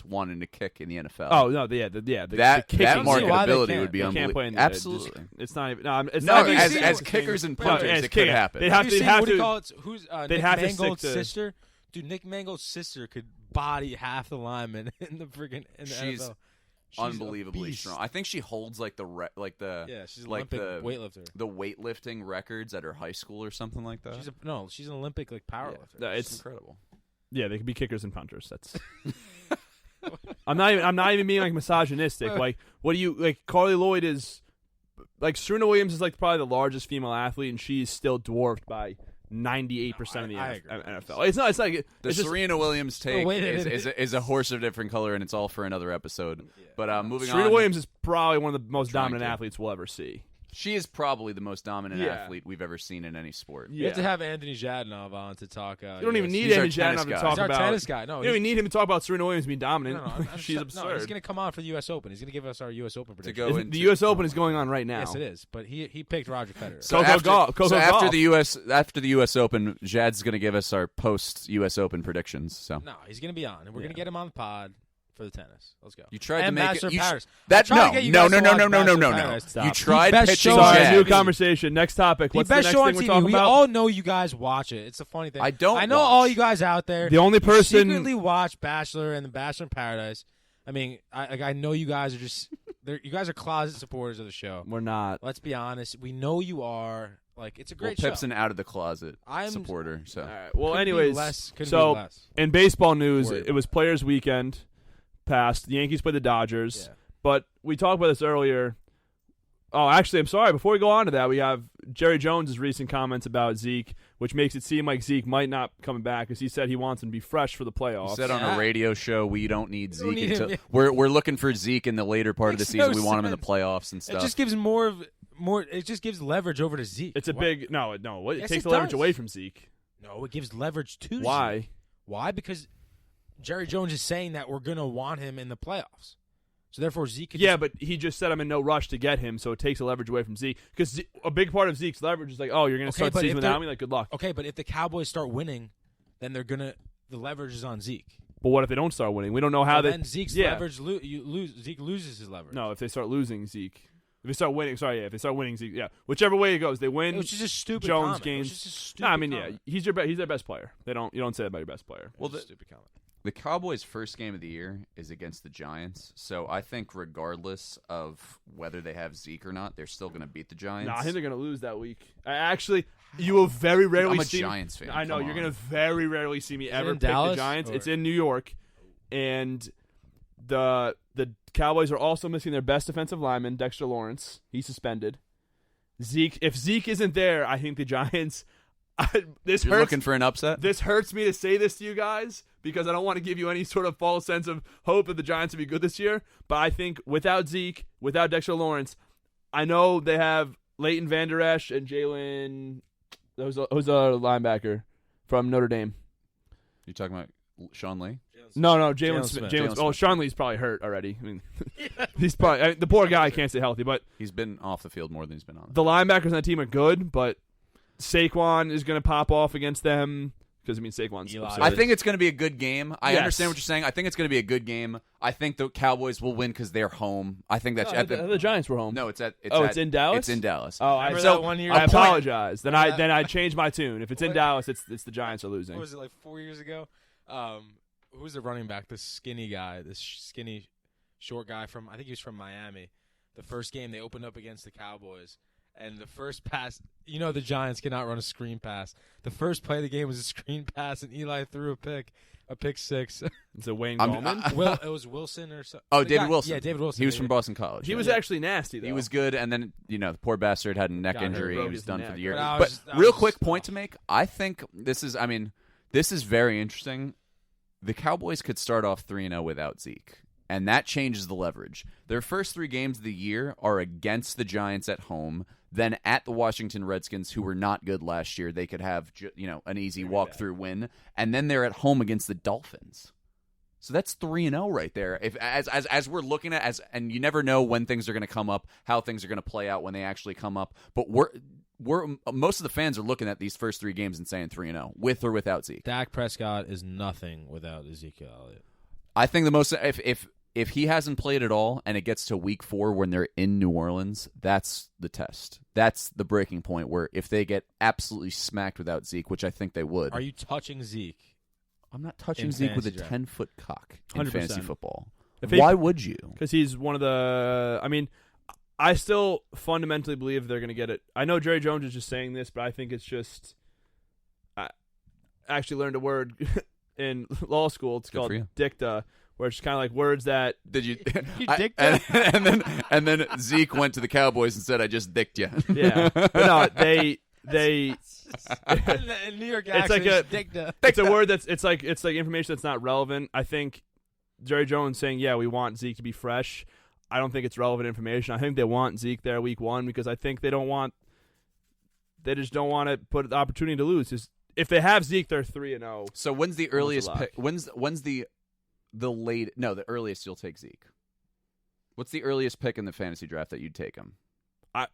wanting to kick in the NFL. Oh no, the marketability would be unbelievable. Absolutely, it's not even. No, it's no. not even, As kickers and punters, it could happen. They'd have to. Who's Nick Mangold's sister? Dude, Nick Mangold's sister could body half the linemen in the NFL. She's unbelievably strong. I think she holds she's an Olympic weightlifter. The weightlifting records at her high school or something like that. She's an Olympic powerlifter. Yeah, it's incredible. Yeah, they could be kickers and punters. That's. I'm not even being misogynistic. What do you Carly Lloyd is Serena Williams is probably the largest female athlete, and she's still dwarfed by 98% of the NFL. It's not. It's Serena Williams take is a horse of different color, and it's all for another episode. Yeah. But moving on, Serena Williams is probably one of the most dominant athletes we'll ever see. She is probably the most dominant athlete we've ever seen in any sport. You have to have Anthony Jadonov on to talk. You don't even need Anthony Jadonov to talk about. He's our tennis guy. No, you don't even need him to talk about Serena Williams being dominant. No, she's absurd. No, he's going to come on for the U.S. Open. He's going to give us our U.S. Open prediction. The U.S. Open is going on right now. Yes, it is. But he picked Roger Federer. So after the U.S. Open, Jad's going to give us our post U.S. Open predictions. So no, he's going to be on, and we're going to get him on the pod. For the tennis, let's go. You tried to make it. Paris. No. You tried pitching Jad. New conversation. Next topic. What's the next thing we're talking about? We all know you guys watch it. It's a funny thing. I know all you guys out there. The only person secretly watch Bachelor and the Bachelor in Paradise. I mean, I know you guys are just. You guys are closet supporters of the show. We're not. Let's be honest. We know you are. It's a great show. Pip's an out of the closet supporter. So all right. Well, anyways, in baseball news, it was Players Weekend. Passed. The Yankees played the Dodgers. Yeah. But we talked about this earlier. Oh, actually, I'm sorry. Before we go on to that, we have Jerry Jones' recent comments about Zeke, which makes it seem like Zeke might not come back because he said he wants him to be fresh for the playoffs. He said on a radio show, we don't need Zeke. We're looking for Zeke in the later part of the season. We want him in the playoffs and stuff. It just gives It just gives leverage over to Zeke. It's a big no. It takes the leverage away from Zeke. No, it gives leverage to Zeke. Why? Why? Because Jerry Jones is saying that we're going to want him in the playoffs. So, therefore, Zeke could but he just said I'm in no rush to get him, so it takes the leverage away from Zeke. Because a big part of Zeke's leverage is you're going to start the season without me? Good luck. Okay, but if the Cowboys start winning, then the leverage is on Zeke. But what if they don't start winning? We don't know how then Zeke's leverage Zeke loses his leverage. No, if they start losing, Zeke. If they start winning, if they start winning, Zeke, whichever way it goes, they win. Which is just stupid. Jones gains. He's their best player. You don't say that about your best player. Well, stupid comment. The Cowboys' first game of the year is against the Giants, so I think regardless of whether they have Zeke or not, they're still going to beat the Giants. I think they're going to lose that week. You will very rarely see I'm a Giants fan. I know, you're going to very rarely see me ever pick Dallas, the Giants. It's in New York, and the Cowboys are also missing their best defensive lineman, Dexter Lawrence. He's suspended. If Zeke isn't there, I think the Giants... You're looking for an upset? This hurts me to say this to you guys because I don't want to give you any sort of false sense of hope that the Giants will be good this year. But I think without Zeke, without Dexter Lawrence, I know they have Leighton Vander Esch and Jalen. Who's a linebacker from Notre Dame? You talking about Sean Lee? No, Jalen Smith. Oh, Sean Lee's probably hurt already. I mean, he's probably the poor guy can't stay healthy. But he's been off the field more than he's been on. The linebackers on the team are good, but Saquon is going to pop off against them because, Saquon's absurd. I think it's going to be a good game. I understand what you're saying. I think it's going to be a good game. I think the Cowboys will win because they're home. I think that's the Giants were home. No, it's in Dallas? It's in Dallas. Oh, that 1 year? I apologize. Then I changed my tune. If it's in Dallas, it's the Giants are losing. What was it, 4 years ago? Who was the running back? This skinny guy, short guy from, I think he was from Miami. The first game they opened up against the Cowboys. And the first pass, the Giants cannot run a screen pass. The first play of the game was a screen pass, and Eli threw a pick six. Is it Wayne Gallman? It was Wilson or something. Oh, David Wilson. Yeah, David Wilson. He was from Boston College. He was actually nasty, though. He was good, and then, the poor bastard had a neck injury. He was done for the year. But real quick point to make, I think this is very interesting. The Cowboys could start off 3-0 without Zeke. And that changes the leverage. Their first 3 games of the year are against the Giants at home, then at the Washington Redskins, who were not good last year. They could have an easy walk-through win. And then they're at home against the Dolphins. So that's 3-0 right there. If as we're looking at, and you never know when things are going to come up, how things are going to play out when they actually come up. But we're most of the fans are looking at these first 3 games and saying 3-0, with or without Zeke. Dak Prescott is nothing without Ezekiel Elliott. I think the most if he hasn't played at all and it gets to week 4 when they're in New Orleans, that's the test. That's the breaking point where if they get absolutely smacked without Zeke, which I think they would. Are you touching Zeke? I'm not touching Zeke with a 10-foot cock in 100%. fantasy football. He, Why would you? Because he's one of the. I mean, I still fundamentally believe they're going to get it. I know Jerry Jones is just saying this, but I think it's just. I actually learned a word in law school. It's called dicta, where it's kind of like words that. Did you? Dicta? And then Zeke went to the Cowboys and said, "I just dicked you." Yeah, but no, they. In New York accent, it's a word it's like information that's not relevant. I think Jerry Jones saying, yeah, we want Zeke to be fresh. I don't think it's relevant information. I think they want Zeke there week 1 because I think they just don't want to put the opportunity to lose. Just, if they have Zeke, they're 3-0. So when's the earliest pick? When's the late? No, the earliest you'll take Zeke. What's the earliest pick in the fantasy draft that you'd take him?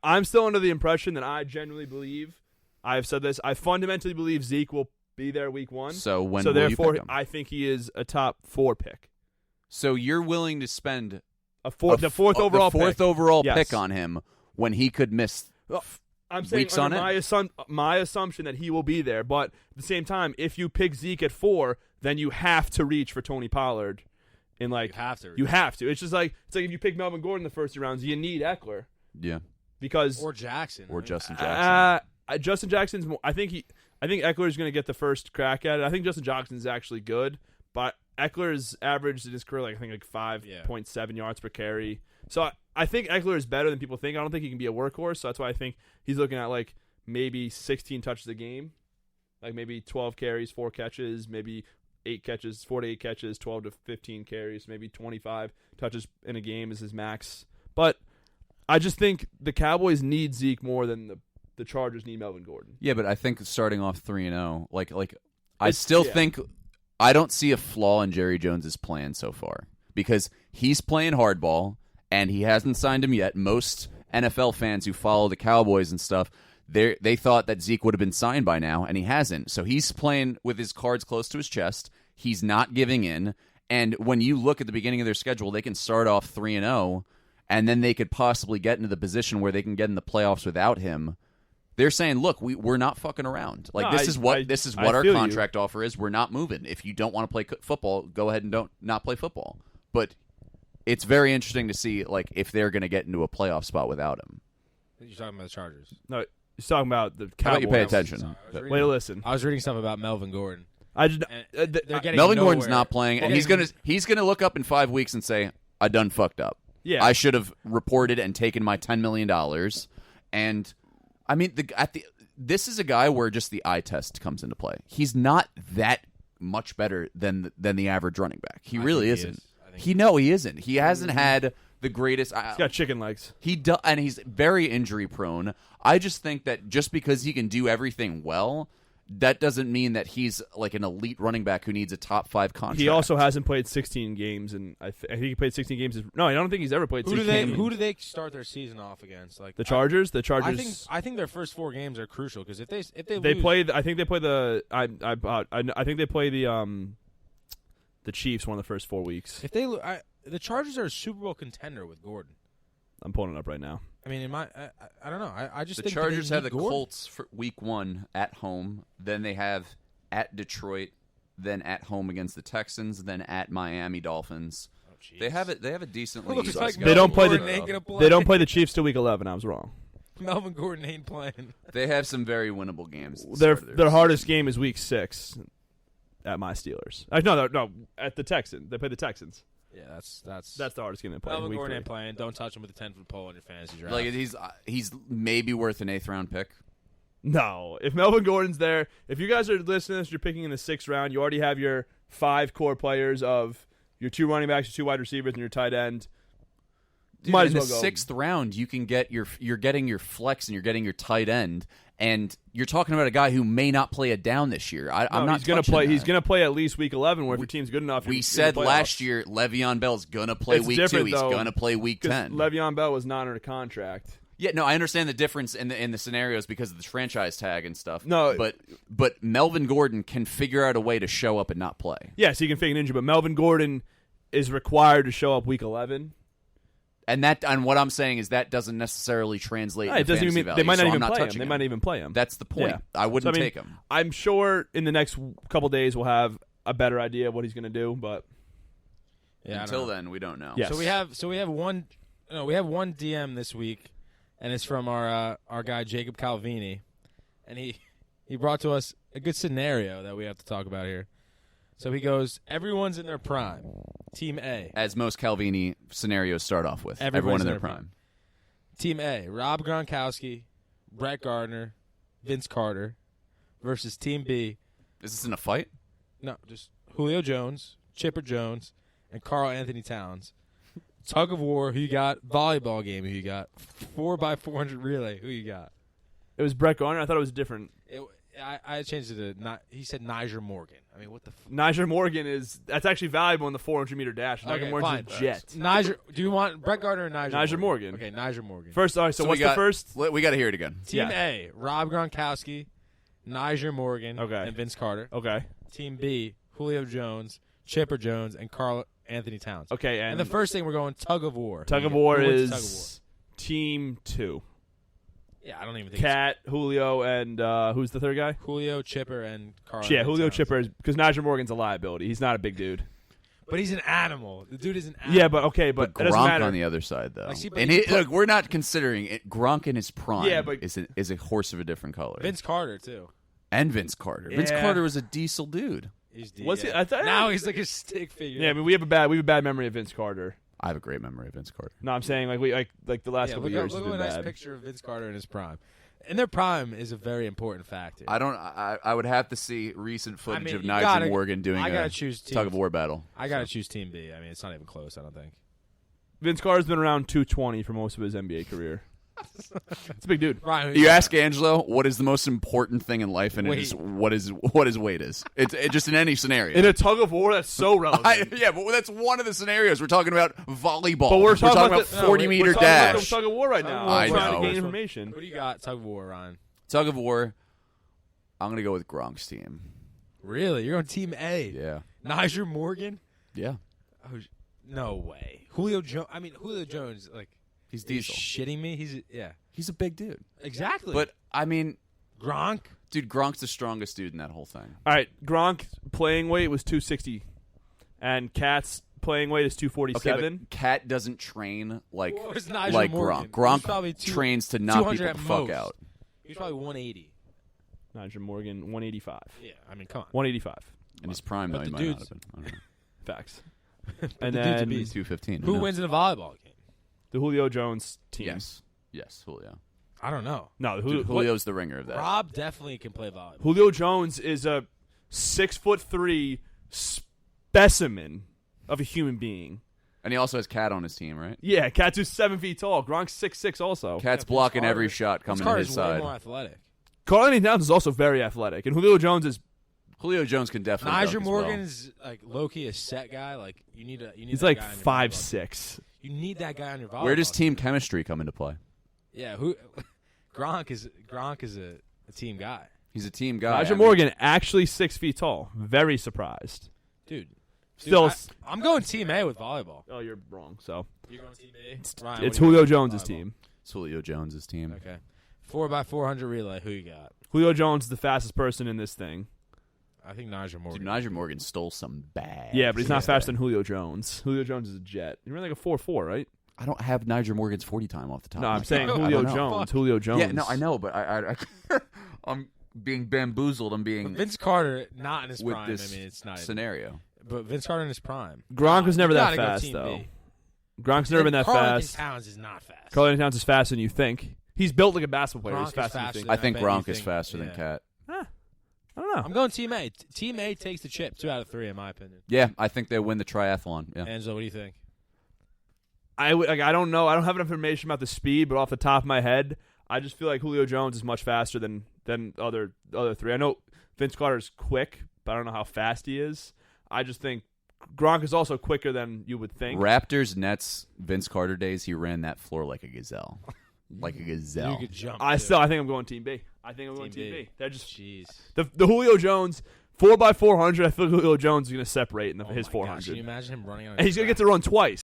I'm still under the impression that I genuinely believe. I've said this. I fundamentally believe Zeke will be there week 1. So will therefore, you pick him? I think he is a top 4 pick. So you're willing to spend the fourth overall pick on him when he could miss I'm saying weeks on it? my assumption that he will be there. But at the same time, if you pick Zeke at 4, then you have to reach for Tony Pollard. You have to. It's just like if you pick Melvin Gordon in the first 2 rounds, you need Eckler. Yeah. Because or Jackson or Justin Jackson. Justin Jackson's more, I think Eckler's going to get the first crack at it. I think Justin Jackson's actually good, but Eckler's averaged in his career like 5.7 yards per carry. So I think Eckler is better than people think. I don't think he can be a workhorse, so that's why I think he's looking at like maybe 16 touches a game, like maybe 12 carries, 4 catches, maybe 8 catches, 4 to 8 catches, 12 to 15 carries, maybe 25 touches in a game is his max. But I just think the Cowboys need Zeke more than the Chargers need Melvin Gordon. Yeah, but I think starting off 3-0, I still think I don't see a flaw in Jerry Jones's plan so far because he's playing hardball and he hasn't signed him yet. Most NFL fans who follow the Cowboys and stuff, they thought that Zeke would have been signed by now, and he hasn't. So he's playing with his cards close to his chest. He's not giving in. And when you look at the beginning of their schedule, they can start off 3-0, and then they could possibly get into the position where they can get in the playoffs without him. They're saying, "Look, we're not fucking around. This is what our contract offer is. We're not moving. If you don't want to play football, go ahead and not play football." But it's very interesting to see if they're going to get into a playoff spot without him. You're talking about the Chargers. No, he's talking about the Cowboys. How about you pay attention? Wait to listen. I was reading stuff about Melvin Gordon. Melvin Gordon's not playing, and he's gonna look up in 5 weeks and say, "I done fucked up. Yeah, I should have reported and taken my $10 million." And I mean, this is a guy where just the eye test comes into play. He's not that much better than the average running back. He really isn't. He isn't. He hasn't had the greatest. He's got chicken legs. And he's very injury prone. I just think that just because he can do everything well, that doesn't mean that he's like an elite running back who needs a top 5 contract. He also hasn't played 16 games, and I think he played 16 games. No, I don't think he's ever played 16 games. Who do they start their season off against? The Chargers. The Chargers. I think their first 4 games are crucial because if they lose, play. I think they play the. I think they play the Chiefs one of the first 4 weeks. If the Chargers are a Super Bowl contender with Gordon. I'm pulling it up right now. I mean, I don't know. I just the think Chargers have the Gordon. Colts for week 1 at home. Then they have at Detroit. Then at home against the Texans. Then at Miami Dolphins. Oh, they have a decently. Looks like they don't play They don't play the Chiefs till week 11. I was wrong. Melvin Gordon ain't playing. They have some very winnable games. Their hardest game is week 6 at my Steelers. No, at the Texans. They play the Texans. Yeah, that's the hardest game they play. Melvin Gordon ain't playing. Don't touch him with a 10-foot pole in your fantasy draft. Like he's maybe worth an 8th round pick. No, if Melvin Gordon's there, if you guys are listening to this, you're picking in the 6th round. You already have your 5 core players of your 2 running backs, your 2 wide receivers, and your tight end. Dude, Might in as well the go. 6th round, you're getting your flex and you're getting your tight end, and you're talking about a guy who may not play a down this year. I'm not. He's going to play. He's going to play at least week 11. Where if your team's good enough, we said last year Le'Veon Bell's going to play week 2. He's going to play week 10. Le'Veon Bell was not under contract. Yeah, no, I understand the difference in the scenarios because of the franchise tag and stuff. No, but Melvin Gordon can figure out a way to show up and not play. Yes, he can fake an injury, but Melvin Gordon is required to show up week 11. And what I'm saying is that doesn't necessarily translate into It doesn't fantasy even mean value, they might not so even I'm play him. touching They might not even play him. That's the point. Yeah. I wouldn't take him. I'm sure in the next couple days we'll have a better idea of what he's going to do, but until then we don't know. Yes. So we have one DM this week, and it's from our guy Jacob Calvini, and he brought to us a good scenario that we have to talk about here. So he goes, everyone's in their prime. Team A. As most Calvini scenarios start off with. Everyone in their prime. Team A, Rob Gronkowski, Brett Gardner, Vince Carter versus Team B. Is this in a fight? No, just Julio Jones, Chipper Jones, and Karl Anthony Towns. Tug of war, who you got? Volleyball game, who you got? 4x400 relay, who you got? it was Brett Gardner. I thought it was different. I changed it to he said Niger Morgan. I mean, what the Niger Morgan that's actually valuable in the 400-meter dash. Niger Morgan's a jet. Niger, do you want Brett Gardner or Niger Morgan? Okay, Niger Morgan. First, all right, so what's the first? We got to hear it again. Team A, Rob Gronkowski, Niger Morgan, and Vince Carter. Okay. Team B, Julio Jones, Chipper Jones, and Karl Anthony Towns. Okay, and the first thing we're going tug of war. Tug of war is Team 2. Yeah, I don't even think Cat, Julio, and who's the third guy? Julio, Chipper, and Karl. Yeah, Julio, Chipper is because Niger Morgan's a liability. He's not a big dude. But he's an animal. The dude is an animal. Yeah, but okay, but it doesn't Gronk matter. on the other side, though. And look, we're not considering it. Gronk in his prime but is a horse of a different color. Vince Carter, too. And Vince Carter. Yeah. Vince Carter was a diesel dude. Was he? I thought, now he's like a stick figure. Yeah, I mean, we have a bad memory of Vince Carter. I have a great memory of Vince Carter. No, I'm saying like the last couple of years. Look has at been a nice bad. picture of Vince Carter in his prime. And their prime is a very important factor. I would have to see recent footage of Niger Morgan doing a tug of war battle. I gotta choose Team B. I mean, it's not even close. I don't think. Vince Carter's been around 220 for most of his NBA career. It's a big dude. Ryan, you ask Angelo what is the most important thing in life, and it is what his weight is. It's just in any scenario. In a tug of war, that's so relevant. But that's one of the scenarios. We're talking about volleyball. But we're talking about 40-meter dash. We're tug of war right now. I know. Trying to gain Who information. do you got? Tug of war, Ryan. Tug of war. I'm gonna go with Gronk's team. Really? You're on Team A? Yeah. Niger Morgan? Yeah. Oh, no way. Julio Jones, like. He's diesel. Shitting me? He's a big dude. Exactly. But I mean, Gronk? Dude, Gronk's the strongest dude in that whole thing. All right, Gronk playing weight was 260, and Cat's playing weight is 247. Okay, but Cat doesn't train like Morgan? Gronk. Gronk trains to knock people the fuck out. He's probably 180. Niger Morgan 185. Yeah, I mean, come on. 185. In his prime, though, he might not have been. I don't know. Facts. And then 215. Who wins in a volleyball game? The Julio Jones team. Yes, Julio. I don't know. No, Julio's the ringer of that. Rob definitely can play volleyball. Julio Jones is a 6'3" specimen of a human being. And he also has Cat on his team, right? Yeah, Cat's who's 7 feet tall. Gronk's 6'6" also. Cat's blocking every shot coming to his side. Way more athletic. Karl Anthony Towns is also very athletic, and Julio Jones can definitely. Niger Morgan's like low-key a set guy. Like you need. He's like 5'6". You need that guy on your volleyball. Where does team chemistry come into play? Yeah, Gronk is a team guy. He's a team guy. Niger Morgan actually 6 feet tall. Very surprised, dude. Still, I'm going Team A with volleyball. Oh, you're wrong. So you're going Team A. Ryan, it's Julio Jones' team. It's Julio Jones' team. Okay, 4x400 relay. Who you got? Julio Jones is the fastest person in this thing. I think Niger Morgan. Dude, Niger Morgan stole some bags. Yeah, but he's not faster than Julio Jones. Julio Jones is a jet. He ran like a 4.4, right? I don't have Niger Morgan's 40 time off the top. No, I'm saying Julio Jones. Julio Jones. Yeah, no, I know, but I'm being bamboozled. I'm being Vince Carter not in his with prime. This I mean, it's not scenario. But Vince Carter in his prime. Gronk was never that fast, though. Gronk's never been that fast. Karl Towns is not fast. Karl Towns is faster than you think. He's built like a basketball player. He's faster than you think. I think Gronk is faster than Cat. I don't know. I'm going Team A. Team A takes the chip 2 out of 3, in my opinion. Yeah, I think they win the triathlon. Yeah. Angelo, what do you think? I don't know. I don't have enough information about the speed, but off the top of my head, I just feel like Julio Jones is much faster than other three. I know Vince Carter's quick, but I don't know how fast he is. I just think Gronk is also quicker than you would think. Raptors, Nets, Vince Carter days, he ran that floor like a gazelle. Like a gazelle. You could jump. I think I'm going Team B. I think I'm going Team B. They're just jeez. The Julio Jones 4x400, I feel like Julio Jones is going to separate in his my 400. gosh, can you imagine him running on a And he's going to track? get to run twice.